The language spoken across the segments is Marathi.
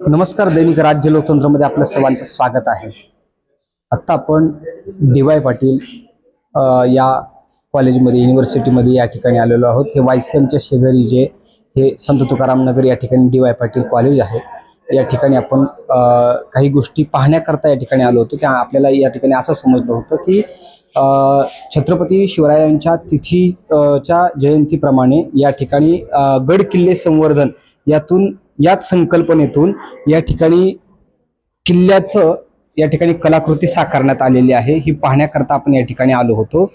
नमस्कार. दैनिक राज्य लोकतंत्रमध्ये आपलं सर्वांचं स्वागत आहे. आत्ता आपण डी.वाय. पाटील या कॉलेजमध्ये युनिव्हर्सिटीमध्ये या ठिकाणी आलेलो आहोत. हे वायसीएमच्या शेजारी जे हे संत तुकाराम नगर या ठिकाणी डी.वाय. पाटील कॉलेज आहे. या ठिकाणी आपण काही गोष्टी पाहण्याकरता या ठिकाणी आलो होतो की आपल्याला या ठिकाणी असं समजलं होतं की छत्रपती शिवरायांच्या तिथीच्या जयंतीप्रमाणे या ठिकाणी गड किल्ले संवर्धन याच संकल्पनेतून या ठिकाणी किल्ल्याचं या ठिकाणी कलाकृती साकारण्यात आलेली आहे. ही पाहण्याकरता आपण या ठिकाणी आलो होतो.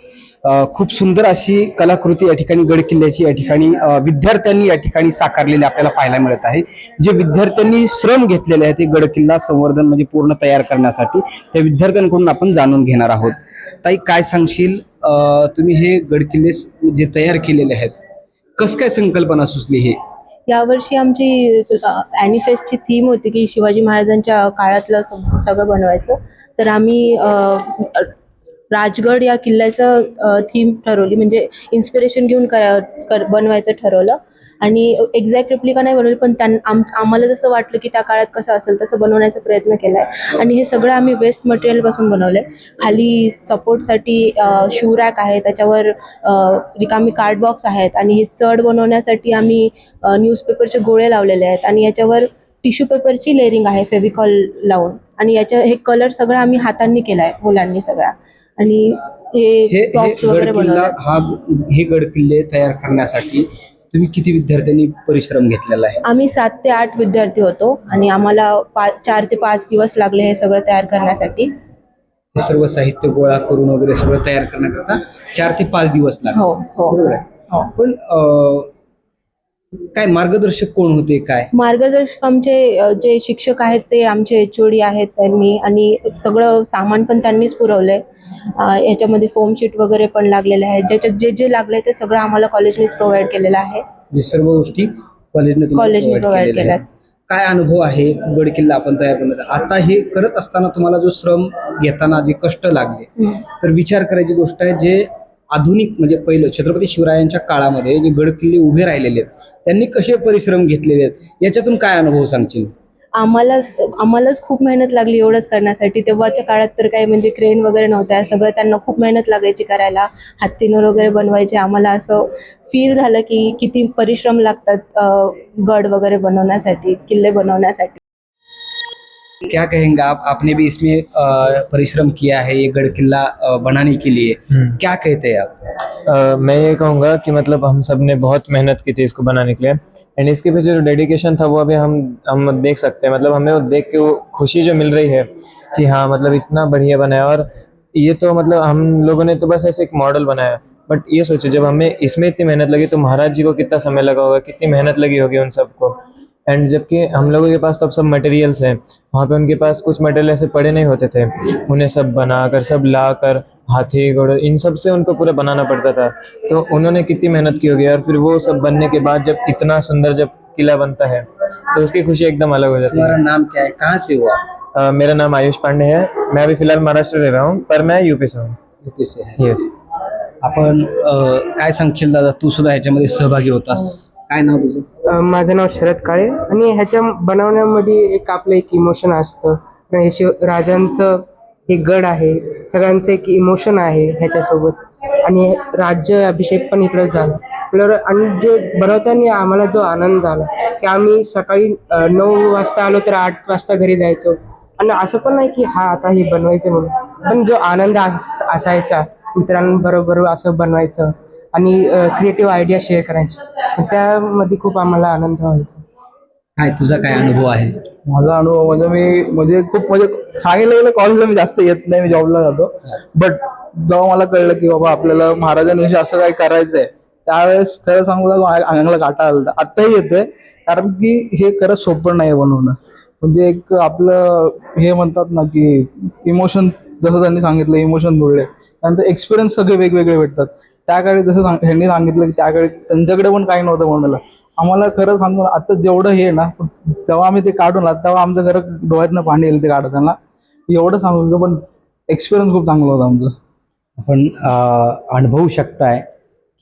खूप सुंदर अशी कलाकृती या ठिकाणी गड किल्ल्याची या ठिकाणी विद्यार्थ्यांनी या ठिकाणी साकारलेली आपल्याला पाहायला मिळत आहे. जे विद्यार्थ्यांनी श्रम घेतलेले आहे ते गड किल्ला संवर्धन म्हणजे पूर्ण तयार करण्यासाठी त्या विद्यार्थ्यांकडून आपण जाणून घेणार आहोत. ताई, काय सांगशील, तुम्ही हे गड किल्ले जे तयार केलेले आहेत, कसं काय संकल्पना सुचली? हे यावर्षी आमची ॲनिफेस्टची थीम होती की शिवाजी महाराजांच्या काळातलं सगळं बनवायचं. तर आम्ही राजगड या किल्ल्याचं थीम ठरवली, म्हणजे इन्स्पिरेशन घेऊन बनवायचं ठरवलं. आणि एक्झॅक्ट रेप्लिका नाही बनवली, पण आम्हाला जसं वाटलं की त्या काळात कसं असेल तसं बनवण्याचा प्रयत्न केला आहे. आणि हे सगळं आम्ही वेस्ट मटेरियलपासून बनवलं आहे. खाली सपोर्टसाठी शू रॅक आहे, त्याच्यावर रिकामी कार्ड बॉक्स आहेत. आणि हे चढ बनवण्यासाठी आम्ही न्यूजपेपरचे गोळे लावलेले आहेत. आणि याच्यावर टिश्यू पेपरची लेअरिंग आहे फेविकॉल लावून. आणि हे कलर सगळं आम्ही हातांनी केला आहे, मुलांनी सगळा. आणि हे बॉक्स वगैरे बनवले. हे गड किल्ले तयार करण्यासाठी तुम्ही किती विद्यार्थ्यांनी परिश्रम घेतलेला आहे? आम्ही 7 ते 8 विद्यार्थी होतो आणि आम्हाला 4 ते 5 दिवस लागले हे सगळं तयार करण्यासाठी. हे सर्व साहित्य गोळा करून वगैरे सगळं तयार करण्याकरता 4 ते 5 दिवस लागले. हो हो बरोबर आहे. हो. पण काय मार्गदर्शक कोण होते? काय मार्गदर्शक आमचे जे शिक्षक आहेत ते आमचे HOD आहेत त्यांनी. आणि सगळं सामान पण त्यांनीच पुरवलंय. याच्यामध्ये फोम शीट वगैरे पण लागलेले आहेत. ज्याच्यात जे जे लागले ते सगळं आम्हाला कॉलेजनेच प्रोव्हाइड केलेलं आहे. हे सर्व गोष्टी कॉलेजने प्रोव्हाइड केल्या. काय अनुभव आहे गड किल्ला आपण तयार करण्याचा? आता हे करत असताना तुम्हाला जो श्रम घेताना जे कष्ट लागले, तर विचार करायची गोष्ट आहे, जे आधुनिक म्हणजे पहिलं छत्रपती शिवरायांच्या काळामध्ये जे गड किल्ले उभे राहिलेले आहेत त्यांनी कसे परिश्रम घेतलेले आहेत, याच्यातून काय अनुभव सांगशील? आम्हालाच खूप मेहनत लागली एवढंच करण्यासाठी. तेव्हाच्या काळात तर काही म्हणजे क्रेन वगैरे नव्हत्या. सगळं त्यांना खूप मेहनत लागायची करायला. हत्तींवर वगैरे बनवायचे. आम्हाला असं फील झालं की किती परिश्रम लागतात गड वगैरे बनवण्यासाठी, किल्ले बनवण्यासाठी. क्या कहेंगे आप? आपने भी इसमें परिश्रम किया है, ये गढ़ किला बनाने के लिए, क्या कहते हैं आप? मैं ये कहूँगा कि मतलब हम सब ने बहुत मेहनत की थी इसको बनाने के लिए, एंड इसके पीछे जो डेडिकेशन था वो अभी हम देख सकते हैं. मतलब हमें वो देख के वो खुशी जो मिल रही है कि हाँ मतलब इतना बढ़िया बनाया. और ये तो मतलब हम लोगों ने तो बस ऐसे एक मॉडल बनाया, बट ये सोचे जब हमें इसमें इतनी मेहनत लगी तो महाराज जी को कितना समय लगा होगा, कितनी मेहनत लगी होगी उन सबको. एंड जबकि हम लोगों के पास तो अब सब मटेरियल्स हैं, वहाँ पे उनके पास कुछ मटेरियल ऐसे पड़े नहीं होते थे. उन्हें सब बनाकर, सब लाकर, हाथी घोड़े इन सब से उनको पूरा बनाना पड़ता था. तो उन्होंने कितनी मेहनत की होगी. और फिर वो सब बनने के बाद जब इतना सुंदर जब किला बनता है तो उसकी खुशी एकदम अलग हो जाती है. तुम्हारा नाम क्या है, कहाँ से हुआ? मेरा नाम आयुष पांडे है. मैं अभी फिलहाल महाराष्ट्र रह रहा हूँ, पर मैं यूपी से हूँ. यूपी से है. यस. आपण काय सांगशील दादा, तू सुद्धा ह्याच्यामध्ये सहभागी होतास? काय नाव तुझं? माझं नाव शरद काळे. आणि ह्याच्या बनवण्यामध्ये आपलं एक इमोशन असतं. हे राजांचं हे गड आहे, सगळ्यांचं एक इमोशन आहे ह्याच्यासोबत. आणि राज्य अभिषेक पण इकडंच झाला आपल्यावर. आणि जे बनवताना आम्हाला जो आनंद झाला की आम्ही सकाळी 9 वाजता आलो तर 8 वाजता घरी जायचो. आणि असं पण नाही की हा आता हे बनवायचं म्हणून, पण जो आनंद असायचा मित्रांबरोबर असं बनवायचं आणि क्रिएटिव्ह आयडिया शेअर करायची, त्यामध्ये खूप आम्हाला आनंद व्हायचा. काय तुझा काय अनुभव आहे? माझा अनुभव म्हणजे खूप सांगितलं गेलं कॉलेजला मी जास्त येत नाही, मी जॉबला जातो. बट जेव्हा मला कळलं की बाबा आपल्याला महाराजांविषयी असं काही करायचंय, त्यावेळेस खरं सांगू अंगाला काटा आला. आत्ताही येतोय, कारण की हे खरंच सोपं नाही बनवणं. म्हणजे एक आपलं हे म्हणतात ना की इमोशन, जसं त्यांनी सांगितलं इमोशन जुळले, त्यानंतर एक्सपिरियन्स सगळे वेगवेगळे भेटतात. त्याकाळी जसं ह्यांनी सांगितलं की त्याकाळी त्यांच्याकडे पण काही नव्हतं बनवायला. आम्हाला खरं सांगू आता जेवढं हे ना, जेव्हा आम्ही ते काढून आलो तेव्हा आमचं खरं डोळ्यातनं पाणी येईल ते काढताना. एवढं सांगू शकतो, पण एक्सपिरियन्स खूप चांगलं होतं आमचं. आपण अनुभवू शकताय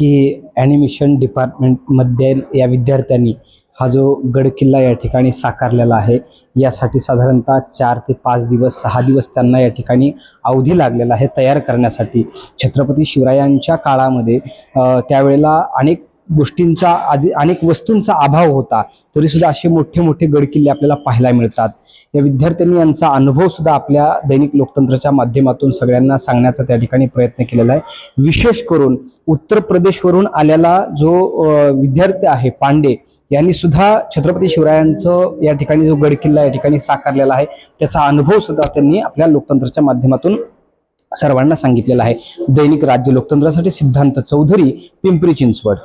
की ॲनिमेशन डिपार्टमेंटमध्ये या विद्यार्थ्यांनी हा जो गड किल्ला या ठिकाणी साकारलेला आहे, यासाठी साधारणतः 4 ते 5 दिवस 6 दिवस त्यांना या ठिकाणी अवधी लागलेला आहे तयार करण्यासाठी. छत्रपती शिवरायांच्या काळामध्ये त्यावेळेला अनेक गोष्टींचा अनेक वस्तूंचा अभाव होता, तरी सुद्धा असे मोठे मोठे गडकिल्ले आपल्याला पाहायला मिळतात. या विद्यार्थ्यांनी यांचा अनुभव सुद्धा आपल्या दैनिक लोकतंत्रच्या माध्यमातून सगळ्यांना सांगण्याचा त्या ठिकाणी प्रयत्न केलेला आहे. विशेष करून उत्तर प्रदेशवरून आलेला जो विद्यार्थी आहे पांडे, यांनी सुद्धा छत्रपती शिवरायांचं या ठिकाणी जो गडकिल्ला या ठिकाणी साकारलेला आहे त्याचा अनुभव सुद्धा त्यांनी आपल्या लोकतंत्राच्या माध्यमातून सर्वांना सांगितलेला आहे. दैनिक राज्य लोकतंत्रासाठी सिद्धांत चौधरी, पिंपरी चिंचवड.